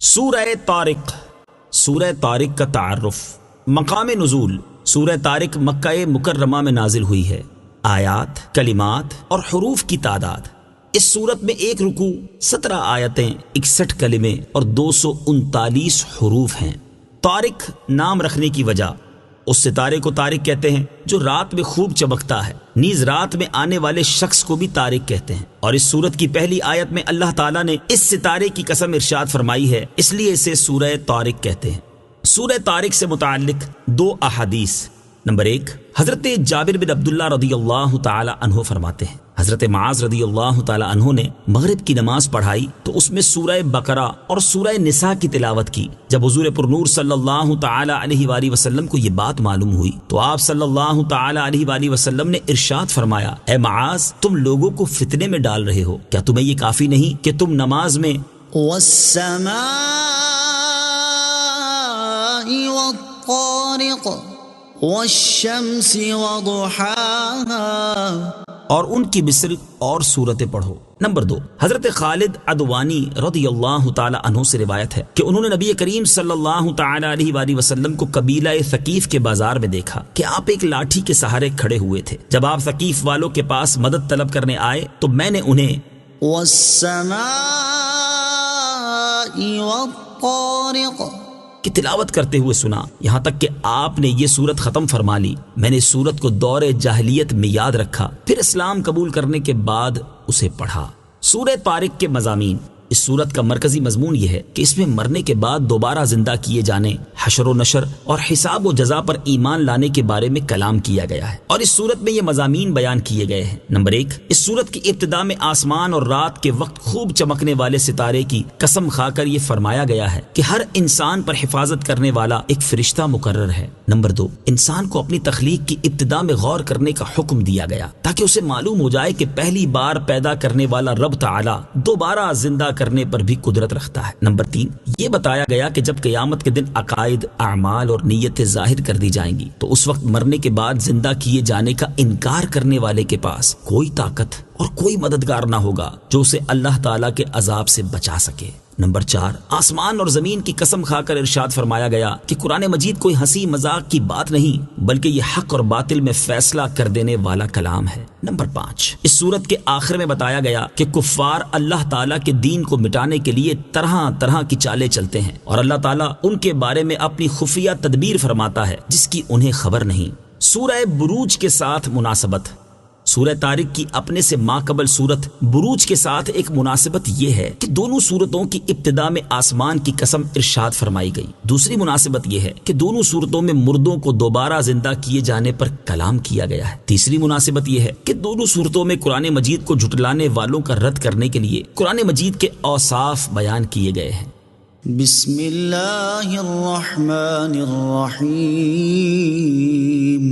سورہ طارق، سورہ طارق کا تعارف۔ مقام نزول، سورہ طارق مکہ مکرمہ میں نازل ہوئی ہے۔ آیات، کلمات اور حروف کی تعداد، اس سورت میں ایک رکوع، 17 آیتیں، 61 کلمے اور 239 حروف ہیں۔ طارق نام رکھنے کی وجہ، اس ستارے کو طارق کہتے ہیں جو رات میں خوب چمکتا ہے، نیز رات میں آنے والے شخص کو بھی طارق کہتے ہیں۔ اور اس سورت کی پہلی آیت میں اللہ تعالیٰ نے اس ستارے کی قسم ارشاد فرمائی ہے، اس لیے اسے سورہ طارق کہتے ہیں۔ سورہ طارق سے متعلق 2 احادیث۔ نمبر 1، حضرت جابر بن عبداللہ رضی اللہ تعالی عنہ فرماتے ہیں، حضرت معاذ رضی اللہ تعالی عنہ نے مغرب کی نماز پڑھائی تو اس میں سورہ بقرہ اور سورہ نساء کی تلاوت کی۔ جب حضور پرنور صلی اللہ تعالی علیہ وآلہ وسلم کو یہ بات معلوم ہوئی تو آپ صلی اللہ تعالی علیہ وآلہ وسلم نے ارشاد فرمایا، اے معاذ، تم لوگوں کو فتنے میں ڈال رہے ہو، کیا تمہیں یہ کافی نہیں کہ تم نماز میں والسماء والطارق والشمس وضحاها اور ان کی مصر اور صورتیں پڑھو۔ نمبر 2، حضرت خالد عدوانی رضی اللہ تعالی عنہ سے روایت ہے کہ انہوں نے نبی کریم صلی اللہ تعالی علیہ وآلہ وسلم کو قبیلہ ثقیف کے بازار میں دیکھا کہ آپ ایک لاٹھی کے سہارے کھڑے ہوئے تھے۔ جب آپ ثقیف والوں کے پاس مدد طلب کرنے آئے تو میں نے انہیں والسماء والطارق کی تلاوت کرتے ہوئے سنا، یہاں تک کہ آپ نے یہ سورت ختم فرما لی۔ میں نے اس سورت کو دور جاہلیت میں یاد رکھا، پھر اسلام قبول کرنے کے بعد اسے پڑھا۔ سورہ طارق کے مضامین، اس سورت کا مرکزی مضمون یہ ہے کہ اس میں مرنے کے بعد دوبارہ زندہ کیے جانے، حشر و نشر اور حساب و جزا پر ایمان لانے کے بارے میں کلام کیا گیا ہے، اور اس سورت میں یہ مضامین بیان کیے گئے ہیں۔ نمبر 1، اس سورت کی ابتدا میں آسمان اور رات کے وقت خوب چمکنے والے ستارے کی قسم کھا کر یہ فرمایا گیا ہے کہ ہر انسان پر حفاظت کرنے والا ایک فرشتہ مقرر ہے۔ نمبر 2، انسان کو اپنی تخلیق کی ابتدا میں غور کرنے کا حکم دیا گیا تاکہ اسے معلوم ہو جائے کہ پہلی بار پیدا کرنے والا رب تعالی دوبارہ زندہ کرنے پر بھی قدرت رکھتا ہے۔ نمبر 3، یہ بتایا گیا کہ جب قیامت کے دن عقائد، اعمال اور نیتیں ظاہر کر دی جائیں گی تو اس وقت مرنے کے بعد زندہ کیے جانے کا انکار کرنے والے کے پاس کوئی طاقت اور کوئی مددگار نہ ہوگا جو اسے اللہ تعالیٰ کے عذاب سے بچا سکے۔ نمبر 4، آسمان اور زمین کی قسم کھا کر ارشاد فرمایا گیا کہ قرآن مجید کوئی ہنسی مذاق کی بات نہیں بلکہ یہ حق اور باطل میں فیصلہ کر دینے والا کلام ہے۔ نمبر 5، اس سورت کے آخر میں بتایا گیا کہ کفار اللہ تعالیٰ کے دین کو مٹانے کے لیے طرح طرح کی چالیں چلتے ہیں اور اللہ تعالیٰ ان کے بارے میں اپنی خفیہ تدبیر فرماتا ہے جس کی انہیں خبر نہیں۔ سورہ بروج کے ساتھ مناسبت، سورہ طارق کی اپنے سے ماقبل سورت بروج کے ساتھ ایک مناسبت یہ ہے کہ دونوں سورتوں کی ابتدا میں آسمان کی قسم ارشاد فرمائی گئی۔ دوسری مناسبت یہ ہے کہ دونوں سورتوں میں مردوں کو دوبارہ زندہ کیے جانے پر کلام کیا گیا ہے۔ تیسری مناسبت یہ ہے کہ دونوں سورتوں میں قرآن مجید کو جھٹلانے والوں کا رد کرنے کے لیے قرآن مجید کے اوصاف بیان کیے گئے ہیں۔ بسم اللہ الرحمن الرحیم۔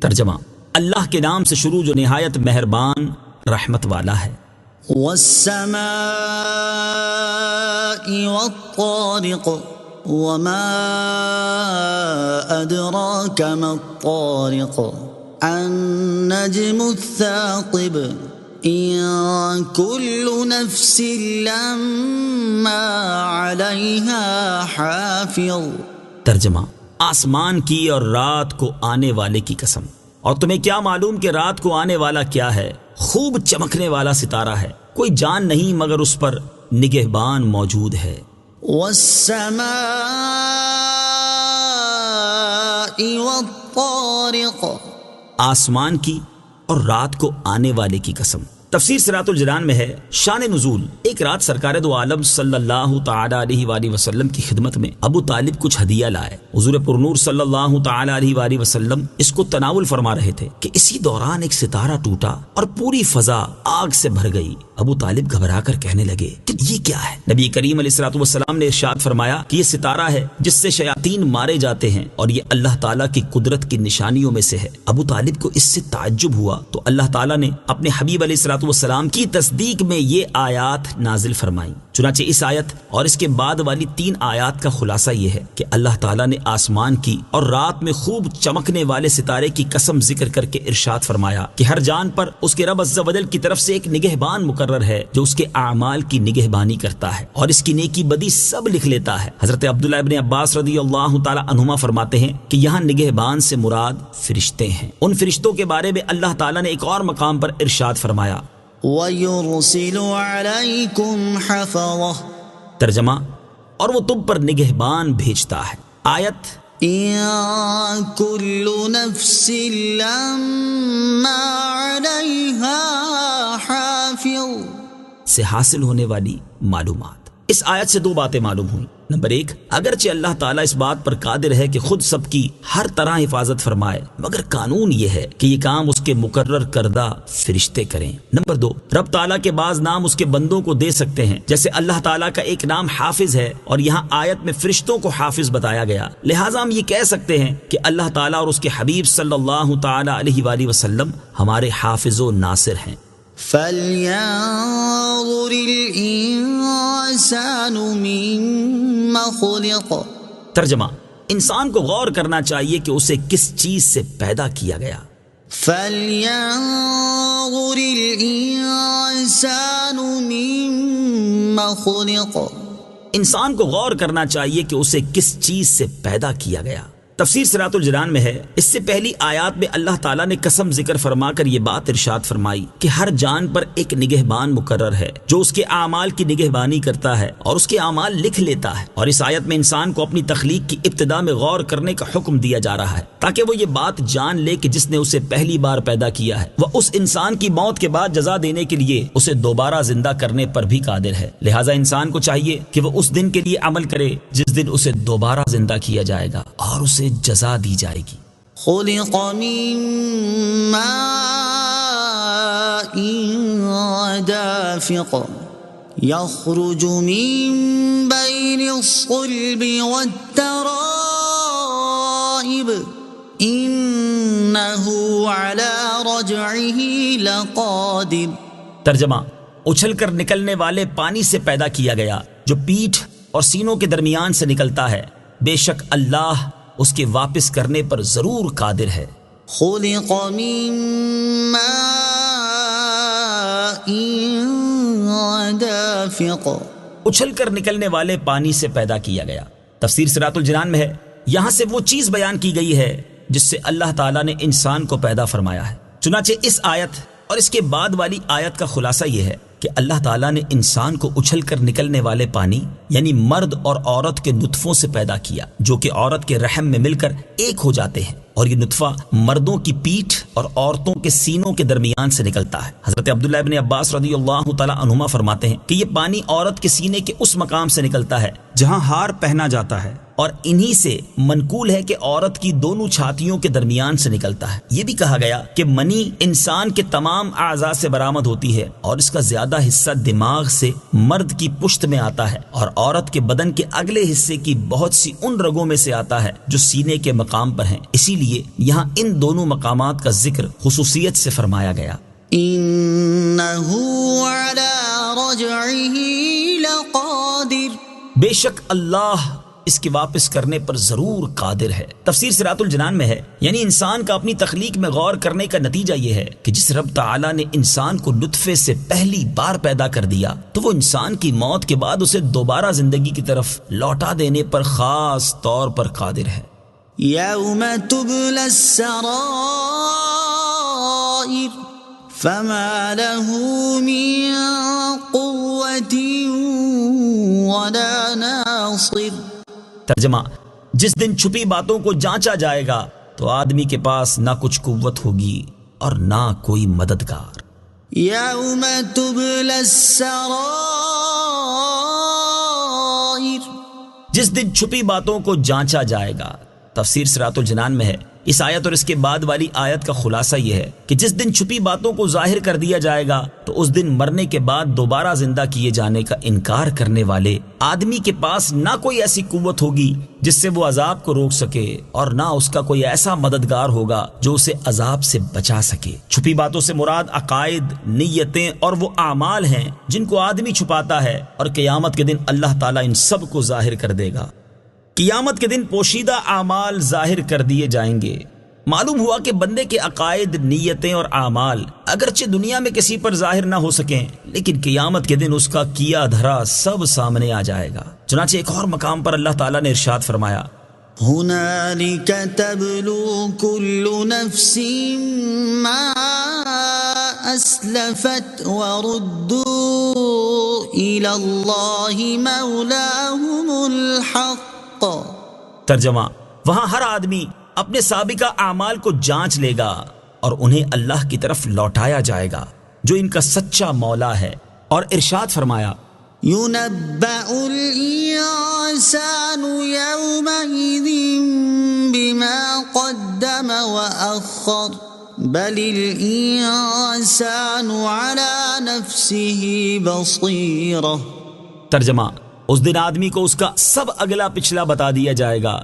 ترجمہ، اللہ کے نام سے شروع جو نہایت مہربان رحمت والا ہے۔ والسماء والطارق وما أدراك ما الطارق النجم الثاقب إن كل نفس لما عليها حافظ۔ ترجمہ، آسمان کی اور رات کو آنے والے کی قسم، اور تمہیں کیا معلوم کہ رات کو آنے والا کیا ہے؟ خوب چمکنے والا ستارہ ہے، کوئی جان نہیں مگر اس پر نگہبان موجود ہے۔ والسماء والطارق، آسمان کی اور رات کو آنے والے کی قسم۔ تفسیر صراط الجنان میں ہے، شان نزول، ایک رات سرکار دو عالم صلی اللہ تعالی علیہ وآلہ وسلم کی خدمت میں ابو طالب کچھ ہدیہ لائے۔ حضور پرنور صلی اللہ تعالی علیہ وآلہ وسلم اس کو تناول فرما رہے تھے کہ اسی دوران ایک ستارہ ٹوٹا اور پوری فضا آگ سے بھر گئی۔ ابو طالب گھبرا کر کہنے لگے کہ یہ کیا ہے؟ نبی کریم علیہ الصلوۃ والسلام نے ارشاد فرمایا کہ یہ ستارہ ہے جس سے شیاطین مارے جاتے ہیں اور یہ اللہ تعالیٰ کی قدرت کی نشانیوں میں سے ہے۔ ابو طالب کو اس سے تعجب ہوا تو اللہ تعالیٰ نے اپنے حبیب علیہ الصلوۃ والسلام کی تصدیق میں یہ آیات نازل فرمائیں۔ چنانچہ اس آیت اور اس کے بعد والی 3 آیات کا خلاصہ یہ ہے کہ اللہ تعالیٰ نے آسمان کی اور رات میں خوب چمکنے والے ستارے کی قسم ذکر کر کے ارشاد فرمایا کہ ہر جان پر اس کے رب عز و جل کی طرف سے ایک نگہبان مقرر ہے جو اس کے اعمال کی نگہبانی کرتا ہے اور اس کی نیکی بدی سب لکھ لیتا ہے۔ حضرت عبداللہ ابن عباس رضی اللہ تعالی عنہما فرماتے ہیں کہ یہاں نگہبان سے مراد فرشتے ہیں۔ ان فرشتوں کے بارے میں اللہ تعالیٰ نے ایک اور مقام پر ارشاد فرمایا وَيُرْسِلُ عَلَيْكُمْ حَفَظَةً، ترجمہ اور وہ تم پر نگہبان بھیجتا ہے۔ آیت إِن كُلُّ نَفْسٍ لَمَّا عَلَيْهَا حَافِظٌ سے حاصل ہونے والی معلومات۔ اس آیت سے 2 باتیں معلوم ہوئیں۔ نمبر 1، اگرچہ اللہ تعالیٰ اس بات پر قادر ہے کہ خود سب کی ہر طرح حفاظت فرمائے، مگر قانون یہ ہے کہ یہ کام اس کے مقرر کردہ فرشتے کریں۔ نمبر 2، رب تعالیٰ کے بعض نام اس کے بندوں کو دے سکتے ہیں، جیسے اللہ تعالیٰ کا ایک نام حافظ ہے اور یہاں آیت میں فرشتوں کو حافظ بتایا گیا، لہٰذا ہم یہ کہہ سکتے ہیں کہ اللہ تعالیٰ اور اس کے حبیب صلی اللہ تعالیٰ علیہ وآلہ وسلم ہمارے حافظ و ناصر ہیں۔ فَلْيَنظُرِ الْإِنسَانُ مِمَّ خُلِقَ، ترجمہ، انسان کو غور کرنا چاہیے کہ اسے کس چیز سے پیدا کیا گیا۔ فَلْيَنظُرِ الْإِنسَانُ مِمَّ خُلِقَ، انسان کو غور کرنا چاہیے کہ اسے کس چیز سے پیدا کیا گیا۔ تفسیر صراط الجنان میں ہے، اس سے پہلی آیات میں اللہ تعالیٰ نے قسم ذکر فرما کر یہ بات ارشاد فرمائی کہ ہر جان پر ایک نگہبان مقرر ہے جو اس کے اعمال کی نگہبانی کرتا ہے اور اس کے اعمال لکھ لیتا ہے، اور اس آیت میں انسان کو اپنی تخلیق کی ابتدا میں غور کرنے کا حکم دیا جا رہا ہے تاکہ وہ یہ بات جان لے کہ جس نے اسے پہلی بار پیدا کیا ہے وہ اس انسان کی موت کے بعد جزا دینے کے لیے اسے دوبارہ زندہ کرنے پر بھی قادر ہے، لہٰذا انسان کو چاہیے کہ وہ اس دن کے لیے عمل کرے جس دن اسے دوبارہ زندہ کیا جائے گا اور اسے جزا دی جائے گی۔ خُلِقَ مِن مَّاءٍ دَافِقٍ يَخْرُجُ مِن بَيْنِ الصُّلْبِ وَالتَّرَائِبِ إِنَّهُ عَلَى رَجْعِهِ لَقَادِرٌ، ترجمہ، اچھل کر نکلنے والے پانی سے پیدا کیا گیا جو پیٹھ اور سینوں کے درمیان سے نکلتا ہے، بے شک اللہ اس کے واپس کرنے پر ضرور قادر ہے۔ خُلِقَ مِن مَّاءٍ دَافِقٍ، اچھل کر نکلنے والے پانی سے پیدا کیا گیا۔ تفسیر صراط الجنان میں ہے، یہاں سے وہ چیز بیان کی گئی ہے جس سے اللہ تعالیٰ نے انسان کو پیدا فرمایا ہے۔ چنانچہ اس آیت اور اس کے بعد والی آیت کا خلاصہ یہ ہے کہ اللہ تعالیٰ نے انسان کو اچھل کر نکلنے والے پانی یعنی مرد اور عورت کے نطفوں سے پیدا کیا جو کہ عورت کے رحم میں مل کر ایک ہو جاتے ہیں، اور یہ نطفہ مردوں کی پیٹھ اور عورتوں کے سینوں کے درمیان سے نکلتا ہے۔ حضرت عبداللہ ابن عباس رضی اللہ تعالی عنہما فرماتے ہیں کہ یہ پانی عورت کے سینے کے اس مقام سے نکلتا ہے جہاں ہار پہنا جاتا ہے، اور انہی سے منقول ہے کہ عورت کی دونوں چھاتیوں کے درمیان سے نکلتا ہے۔ یہ بھی کہا گیا کہ منی انسان کے تمام اعضاء سے برآمد ہوتی ہے اور اس کا زیادہ حصہ دماغ سے مرد کی پشت میں آتا ہے، اور عورت کے بدن کے اگلے حصے کی بہت سی ان رگوں میں سے آتا ہے جو سینے کے مقام پر ہیں، اسی لیے یہاں ان دونوں مقامات کا ذکر خصوصیت سے فرمایا گیا۔ إِنَّهُ عَلَى رَجْعِهِ لَقَادِرٌ، بے شک اللہ اس کے واپس کرنے پر ضرور قادر ہے۔ تفسیر صراط الجنان میں ہے، یعنی انسان کا اپنی تخلیق میں غور کرنے کا نتیجہ یہ ہے کہ جس رب تعالیٰ نے انسان کو نطفے سے پہلی بار پیدا کر دیا تو وہ انسان کی موت کے بعد اسے دوبارہ زندگی کی طرف لوٹا دینے پر خاص طور پر قادر ہے۔ يَوْمَ تُبْلَى السَّرَائِرُ فَمَا لَهُ مِن قُوَّةٍ وَلَا نَاصِرٍ، ترجمہ، جس دن چھپی باتوں کو جانچا جائے گا تو آدمی کے پاس نہ کچھ قوت ہوگی اور نہ کوئی مددگار۔ يَوْمَ تُبْلَى السَّرَائِرُ، جس دن چھپی باتوں کو جانچا جائے گا۔ تفسیر صراط الجنان میں ہے، اس آیت اور اس کے بعد والی آیت کا خلاصہ یہ ہے کہ جس دن چھپی باتوں کو ظاہر کر دیا جائے گا تو اس دن مرنے کے بعد دوبارہ زندہ کیے جانے کا انکار کرنے والے آدمی کے پاس نہ کوئی ایسی قوت ہوگی جس سے وہ عذاب کو روک سکے اور نہ اس کا کوئی ایسا مددگار ہوگا جو اسے عذاب سے بچا سکے۔ چھپی باتوں سے مراد عقائد، نیتیں اور وہ اعمال ہیں جن کو آدمی چھپاتا ہے، اور قیامت کے دن اللہ تعالیٰ ان سب کو ظاہر کر دے گا۔ قیامت کے دن پوشیدہ اعمال ظاہر کر دیے جائیں گے۔ معلوم ہوا کہ بندے کے عقائد، نیتیں اور اعمال اگرچہ دنیا میں کسی پر ظاہر نہ ہو سکیں، لیکن قیامت کے دن اس کا کیا دھرا سب سامنے آ جائے گا۔ چنانچہ ایک اور مقام پر اللہ تعالیٰ نے ارشاد فرمایا، هنالك تبلو كل نفس ما أسلفت وردوا إلى الله مولاهم الحق۔ ترجمہ، وہاں ہر آدمی اپنے سابقہ اعمال کو جانچ لے گا اور انہیں اللہ کی طرف لوٹایا جائے گا جو ان کا سچا مولا ہے۔ اور ارشاد فرمایا، ينبأ الإنسان يومئذ بما قدم وأخر بل الإنسان على نفسه بصيرة۔ ترجمہ، اس دن آدمی کو اس کا سب اگلا پچھلا بتا دیا جائے گا،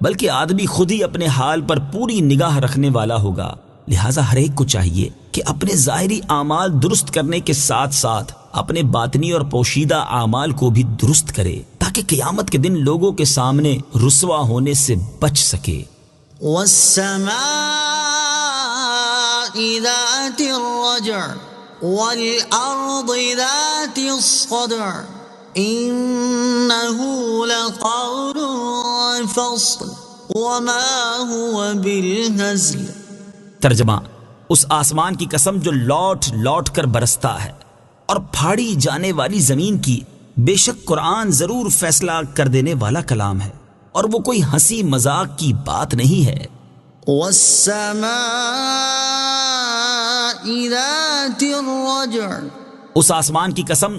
بلکہ آدمی خود ہی اپنے حال پر پوری نگاہ رکھنے والا ہوگا۔ لہٰذا ہر ایک کو چاہیے کہ اپنے ظاہری اعمال درست کرنے کے ساتھ ساتھ اپنے باطنی اور پوشیدہ اعمال کو بھی درست کرے تاکہ قیامت کے دن لوگوں کے سامنے رسوا ہونے سے بچ سکے۔ والسماء ذات الرجع والأرض ذات الصدع إنه لقول فصل وما هو بالهزل۔ ترجمہ، اس آسمان کی قسم جو لوٹ لوٹ کر برستا ہے اور پھاڑی جانے والی زمین کی، بے شک قرآن ضرور فیصلہ کر دینے والا کلام ہے اور وہ کوئی ہنسی مذاق کی بات نہیں ہے۔ والسماء ذات الرجع، اس آسمان کی قسم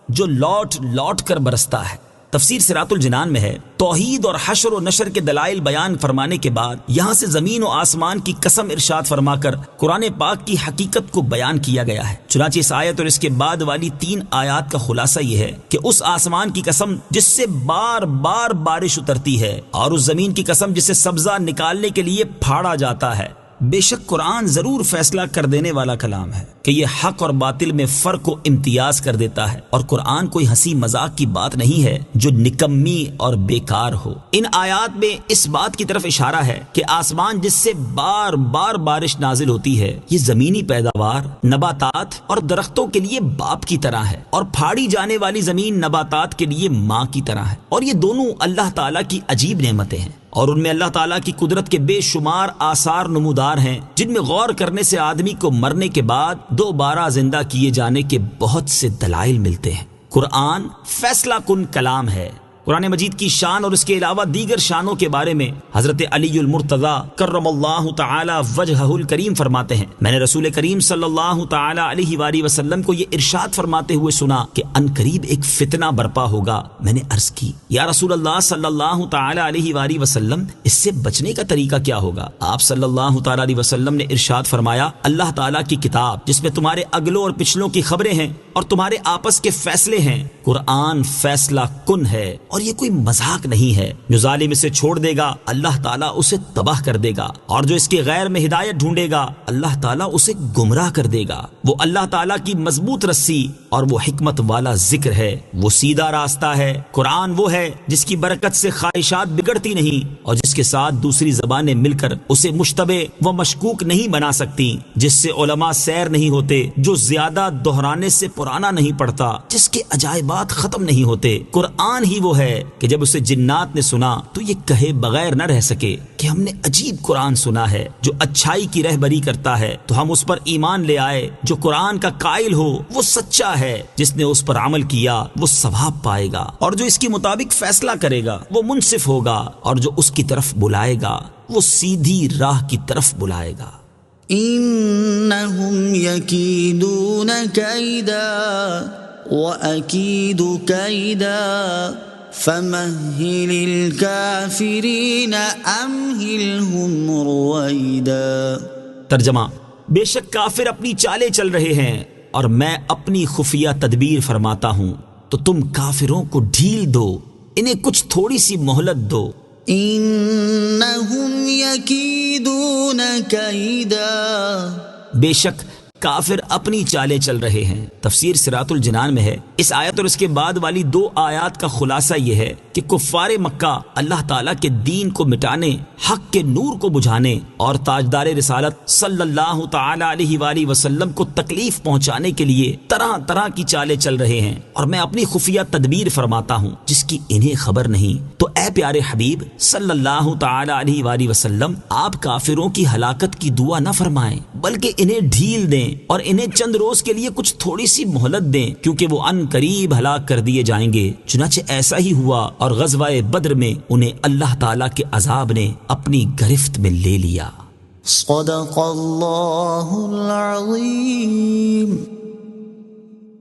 جو لوٹ لوٹ کر برستا ہے۔ تفسیر صراط الجنان میں ہے، توحید اور حشر و نشر کے دلائل بیان فرمانے کے بعد یہاں سے زمین و آسمان کی قسم ارشاد فرما کر قرآن پاک کی حقیقت کو بیان کیا گیا ہے۔ چنانچہ اس آیت اور اس کے بعد والی 3 آیات کا خلاصہ یہ ہے کہ اس آسمان کی قسم جس سے بار بار بارش اترتی ہے، اور اس زمین کی قسم جسے سبزہ نکالنے کے لیے پھاڑا جاتا ہے، بے شک قرآن ضرور فیصلہ کر دینے والا کلام ہے کہ یہ حق اور باطل میں فرق و امتیاز کر دیتا ہے، اور قرآن کوئی ہنسی مذاق کی بات نہیں ہے جو نکمی اور بیکار ہو۔ ان آیات میں اس بات کی طرف اشارہ ہے کہ آسمان جس سے بار بار بارش نازل ہوتی ہے، یہ زمینی پیداوار، نباتات اور درختوں کے لیے باپ کی طرح ہے، اور پھاڑی جانے والی زمین نباتات کے لیے ماں کی طرح ہے، اور یہ دونوں اللہ تعالیٰ کی عجیب نعمتیں ہیں، اور ان میں اللہ تعالیٰ کی قدرت کے بے شمار آثار نمودار ہیں جن میں غور کرنے سے آدمی کو مرنے کے بعد دوبارہ زندہ کیے جانے کے بہت سے دلائل ملتے ہیں۔ قرآن فیصلہ کن کلام ہے۔ قرآن مجید کی شان اور اس کے علاوہ دیگر شانوں کے بارے میں حضرت علی المرتضیٰ کرم اللہ تعالی وجہہ الکریم فرماتے ہیں، میں نے رسول کریم صلی اللہ تعالی علیہ وآلہ وسلم کو یہ ارشاد فرماتے ہوئے سنا کہ ان قریب ایک فتنہ برپا ہوگا۔ میں نے عرض کی، یا رسول اللہ صلی اللہ تعالی علیہ وآلہ وسلم، اس سے بچنے کا طریقہ کیا ہوگا؟ آپ صلی اللہ تعالی علیہ وسلم نے ارشاد فرمایا، اللہ تعالیٰ کی کتاب جس میں تمہارے اگلوں اور پچھلوں کی خبریں ہیں اور تمہارے آپس کے فیصلے ہیں، قرآن فیصلہ کن ہے اور یہ کوئی مذاق نہیں ہے۔ جو ظالم اسے چھوڑ دے گا اللہ تعالیٰ اسے تباہ کر دے گا، اور جو اس کے غیر میں ہدایت ڈھونڈے گا اللہ تعالیٰ اسے گمراہ کر دے گا۔ وہ اللہ تعالیٰ کی مضبوط رسی اور وہ حکمت والا ذکر ہے، وہ سیدھا راستہ ہے۔ قرآن وہ ہے جس کی برکت سے خواہشات بگڑتی نہیں اور جس کے ساتھ دوسری زبانیں مل کر اسے مشتبہ و مشکوک نہیں بنا سکتی، جس سے علماء سیر نہیں ہوتے، جو زیادہ دہرانے سے پرانا نہیں پڑتا، جس کے عجائبات ختم نہیں ہوتے۔ قرآن ہی وہ ہے کہ جب اسے جنات نے سنا تو یہ کہے بغیر نہ رہ سکے کہ ہم نے عجیب قرآن سنا ہے جو اچھائی کی رہبری کرتا ہے، تو ہم اس پر ایمان لے آئے۔ جو قرآن کا قائل ہو وہ سچا ہے، جس نے اس پر عمل کیا وہ ثواب پائے گا، اور جو اس کے مطابق فیصلہ کرے گا وہ منصف ہوگا، اور جو اس کی طرف بلائے گا وہ سیدھی راہ کی طرف بلائے گا۔ إنهم يكيدون كيدا وأكيد كيدا فمهل الكافرين أمهلهم رويدا۔ ترجمہ: بے شک کافر اپنی چالیں چل رہے ہیں اور میں اپنی خفیہ تدبیر فرماتا ہوں، تو تم کافروں کو ڈھیل دو، انہیں کچھ تھوڑی سی مہلت دو۔ إنهم يكيدون كيدا۔ بے شک کافر اپنی چالیں چل رہے ہیں۔ تفسیر صراط الجنان میں ہے، اس آیت اور اس کے بعد والی 2 آیات کا خلاصہ یہ ہے کہ کفار مکہ اللہ تعالیٰ کے دین کو مٹانے، حق کے نور کو بجھانے اور تاجدار رسالت صلی اللہ تعالی علیہ وآلہ وسلم کو تکلیف پہنچانے کے لیے طرح طرح کی چالیں چل رہے ہیں، اور میں اپنی خفیہ تدبیر فرماتا ہوں جس کی انہیں خبر نہیں۔ تو اے پیارے حبیب صلی اللہ تعالی علیہ وآلہ وسلم، آپ کافروں کی ہلاکت کی دعا نہ فرمائیں، بلکہ انہیں ڈھیل دیں اور انہیں چند روز کے لیے کچھ تھوڑی سی مہلت دیں، کیونکہ وہ ان قریب ہلاک کر دیے جائیں گے۔ چنانچہ ایسا ہی ہوا، اور غزوہ بدر میں انہیں اللہ تعالیٰ کے عذاب نے اپنی گرفت میں لے لیا۔ صدق اللہ العظیم۔